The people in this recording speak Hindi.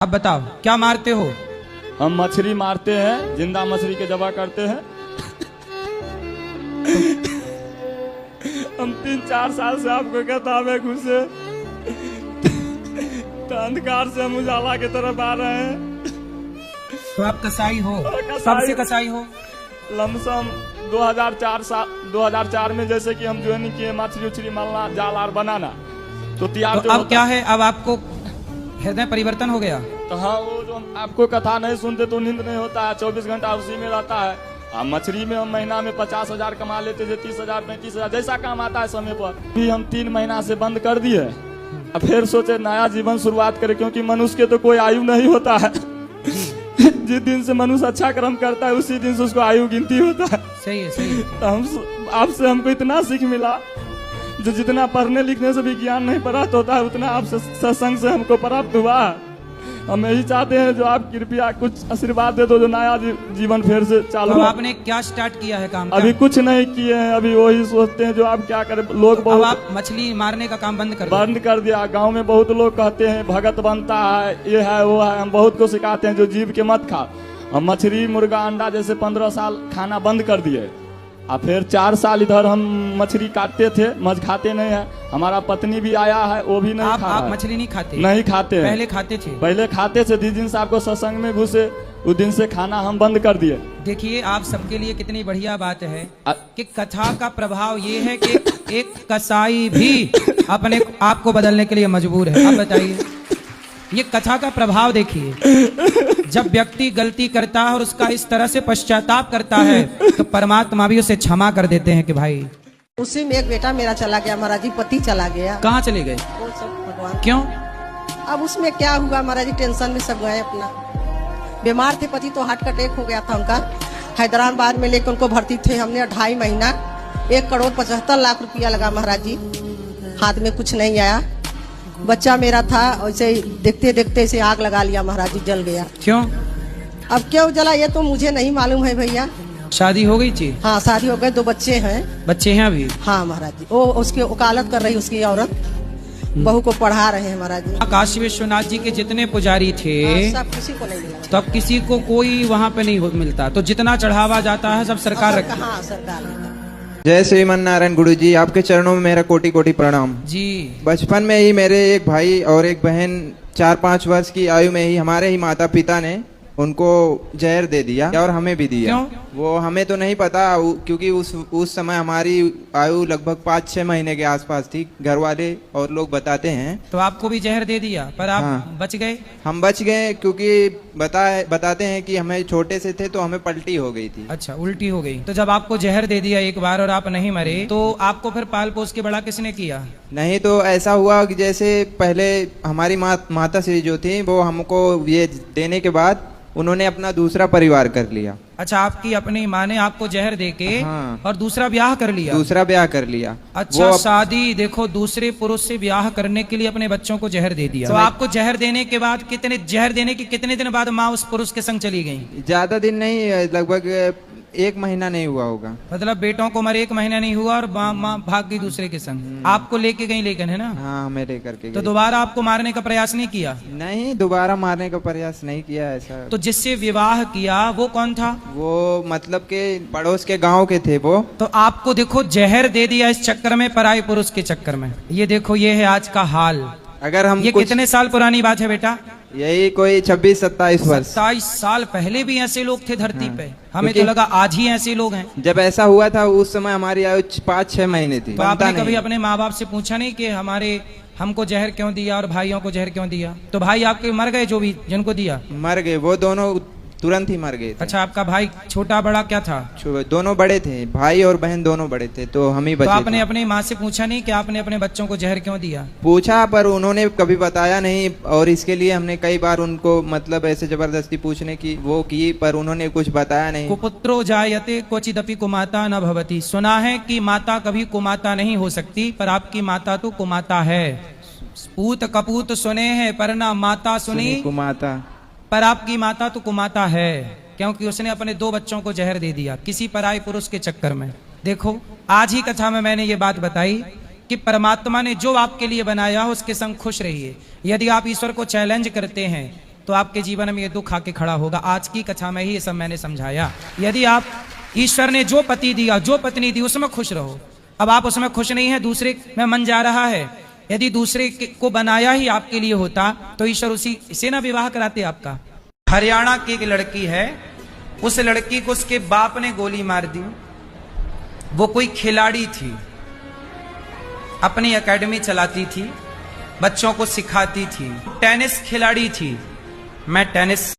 अब बताओ क्या मारते हो? हम मछली मारते हैं, जिंदा मछली के जबा करते हैं। हम 3-4 साल से आपको किताबें घुसे तो अंधकार से हम उजाला की तरफ आ रहे हैं। तो आप कसाई हो? कब से कसाई हो? लमसम 2004 में जैसे कि हम ज्वाइनिंग किए, मछली उछली मलना, जाल आर बनाना, तो तैयार। तो अब क्या है, अब आपको हृदय परिवर्तन हो गया? तो हाँ, वो जो हम आपको कथा नहीं सुनते तो नींद नहीं होता है, 24 घंटा उसी में रहता है। अब मछली में हम महीना में 50,000 कमा लेते थे, 30,000 35,000 जैसा काम आता है समय पर। भी हम 3 महीना से बंद कर दिए। अब फिर सोचे नया जीवन शुरुआत करें, क्योंकि मनुष्य के तो कोई आयु नहीं होता है। जिस दिन से मनुष्य अच्छा कर्म करता है उसी दिन से उसको आयु गिनती होता है। सही है, सही है। तो हम आपसे हमको इतना सीख मिला, जो जितना पढ़ने लिखने से भी ज्ञान नहीं प्राप्त होता है उतना आपसे सत्संग से हमको प्राप्त हुआ। हम यही चाहते हैं जो आप कृपया कुछ आशीर्वाद दे दो, जो नया जीवन फिर से चालू। तो आपने क्या स्टार्ट किया है काम? अभी कुछ नहीं किए हैं, अभी वही सोचते हैं जो आप क्या करें। लोग बहुत, अब आप मछली मारने का काम बंद कर दिया। गांव में बहुत लोग कहते हैं भगत बनता है, ये है वो है। हम बहुत को सिखाते हैं जो जीव के मत खा। हम मछली मुर्गा अंडा जैसे 15 साल खाना बंद कर दिए। और फिर 4 साल इधर हम मछली काटते थे, मछ खाते नहीं है। हमारा पत्नी भी आया है, वो भी नहीं खा। आप मछली नहीं खाते? नहीं खाते। पहले खाते थे? पहले खाते थे, जिस दिन से आपको सत्संग में घुसे उस दिन से खाना हम बंद कर दिए। देखिए आप सबके लिए कितनी बढ़िया बात है कि कथा का प्रभाव ये है कि एक कसाई भी अपने आप को बदलने के लिए मजबूर है। आप बताइए, ये कथा का प्रभाव देखिए। जब व्यक्ति गलती करता है और उसका इस तरह से पश्चाताप करता है तो परमात्मा भी उसे क्षमा कर देते हैं कि भाई। उसी में एक बेटा मेरा चला गया महाराज जी, पति चला गया। कहाँ चले गए? वो सब भगवान। क्यों? अब उसमें क्या हुआ महाराज जी, टेंशन में सब गए अपना। बीमार थे पति, तो हार्ट अटैक हो गया था उनका। हैदराबाद में लेकर उनको भर्ती थे हमने 2.5 महीना। 1,75,00,000 रुपया लगा महाराज जी, हाथ में कुछ नहीं आया। बच्चा मेरा था, वैसे देखते देखते इसे आग लगा लिया महाराज जी, जल गया। क्यों? अब क्यों जला ये तो मुझे नहीं मालूम है भैया। शादी हो गई थी? हाँ शादी हो गई, 2 बच्चे हैं। बच्चे हैं अभी? हाँ महाराज जी, वो उसकी वकालत कर रही उसकी औरत, बहू को पढ़ा रहे हैं महाराज जी। काशी विश्वनाथ जी के जितने पुजारी थे सब किसी को नहीं मिला, तो अब किसी को कोई वहाँ पे नहीं मिलता, तो जितना चढ़ावा जाता है सब सरकार रखती। हाँ सरकार। जय श्रीमन नारायण गुरु जी, आपके चरणों में मेरा कोटि कोटि प्रणाम जी। बचपन में ही मेरे एक भाई और एक बहन 4-5 वर्ष की आयु में ही हमारे ही माता पिता ने उनको जहर दे दिया और हमें भी दिया। क्यों? वो हमें तो नहीं पता, क्योंकि उस समय हमारी आयु लगभग 5-6 महीने के आसपास थी। घर वाले और लोग बताते हैं। तो आपको भी जहर दे दिया, पर आप हाँ। बच गए? हम बच गए, क्योंकि बताते हैं कि हमें छोटे से थे तो हमें पलटी हो गई थी। अच्छा, उल्टी हो गई। तो जब आपको जहर दे दिया एक बार और आप नहीं मरे, तो आपको फिर पाल पोस के बड़ा किसने किया? नहीं, तो ऐसा हुआ कि जैसे पहले हमारी माता श्री जो थी वो हमको ये देने के बाद उन्होंने अपना दूसरा परिवार कर लिया। अच्छा, आपकी अपनी माँ ने आपको जहर देके हाँ। और दूसरा ब्याह कर लिया? दूसरा ब्याह कर लिया। अच्छा, शादी देखो, दूसरे पुरुष से ब्याह करने के लिए अपने बच्चों को जहर दे दिया। तो आपको जहर देने के बाद जहर देने के कितने दिन बाद माँ उस पुरुष के संग चली गई? ज्यादा दिन नहीं, लगभग 1 महीना नहीं हुआ होगा। मतलब बेटों को मरे 1 महीना नहीं हुआ और माँ भाग गई दूसरे के संग। आपको लेके गई लेकिन, है ना? हाँ, हमें लेकर के तो गई। दोबारा आपको मारने का प्रयास नहीं किया? नहीं, दोबारा मारने का प्रयास नहीं किया ऐसा। तो जिससे विवाह किया वो कौन था? वो मतलब के पड़ोस के गांव के थे वो। तो आपको देखो जहर दे दिया इस चक्कर में, पराई पुरुष के चक्कर में। ये देखो, ये है आज का हाल। अगर हम ये कितने साल पुरानी बात है बेटा? यही कोई 26-27 वर्ष। 27 साल पहले भी ऐसे लोग थे धरती पे। हमें तो लगा आज ही ऐसे लोग हैं। जब ऐसा हुआ था उस समय हमारी आयु 5-6 महीने थी। तो आपने कभी अपने माँ बाप से पूछा नहीं कि हमको जहर क्यों दिया और भाइयों को जहर क्यों दिया? तो भाई आपके मर गए, जो भी जिनको दिया मर गए, वो दोनों तुरंत ही मर गए थे। अच्छा, आपका भाई छोटा बड़ा क्या था? दोनों बड़े थे, भाई और बहन दोनों बड़े थे, तो हम ही बचे। तो आपने अपनी माँ से पूछा नहीं कि आपने अपने बच्चों को जहर क्यों दिया? पूछा, पर उन्होंने कभी बताया नहीं। और इसके लिए हमने कई बार उनको मतलब ऐसे जबरदस्ती पूछने की वो की, पर उन्होंने कुछ बताया नहीं। कुपुत्रो जायते क्वचिदपि कुमाता न भवति। सुना है कि माता कभी कुमाता नहीं हो सकती, पर आपकी माता तो कुमाता है। पूत कपूत सुने हैं पर ना माता सुनी कुमाता, पर आपकी माता तो कुमाता है, क्योंकि उसने अपने 2 बच्चों को जहर दे दिया किसी पराई पुरुष के चक्कर में। देखो, आज ही कथा में मैंने ये बात बताई कि परमात्मा ने जो आपके लिए बनाया हो उसके संग खुश रहिए। यदि आप ईश्वर को चैलेंज करते हैं तो आपके जीवन में ये दुख आके खड़ा होगा। आज की कथा में ही ये सब मैंने समझाया। यदि आप ईश्वर ने जो पति दिया, जो पत्नी दी, उसमें खुश रहो। अब आप उसमें खुश नहीं है, दूसरे में मन जा रहा है। यदि दूसरे को बनाया ही आपके लिए होता तो ईश्वर उसी से ना विवाह कराते आपका। हरियाणा की एक लड़की है, उस लड़की को उसके बाप ने गोली मार दी। वो कोई खिलाड़ी थी, अपनी एकेडमी चलाती थी, बच्चों को सिखाती थी, टेनिस खिलाड़ी थी। मैं टेनिस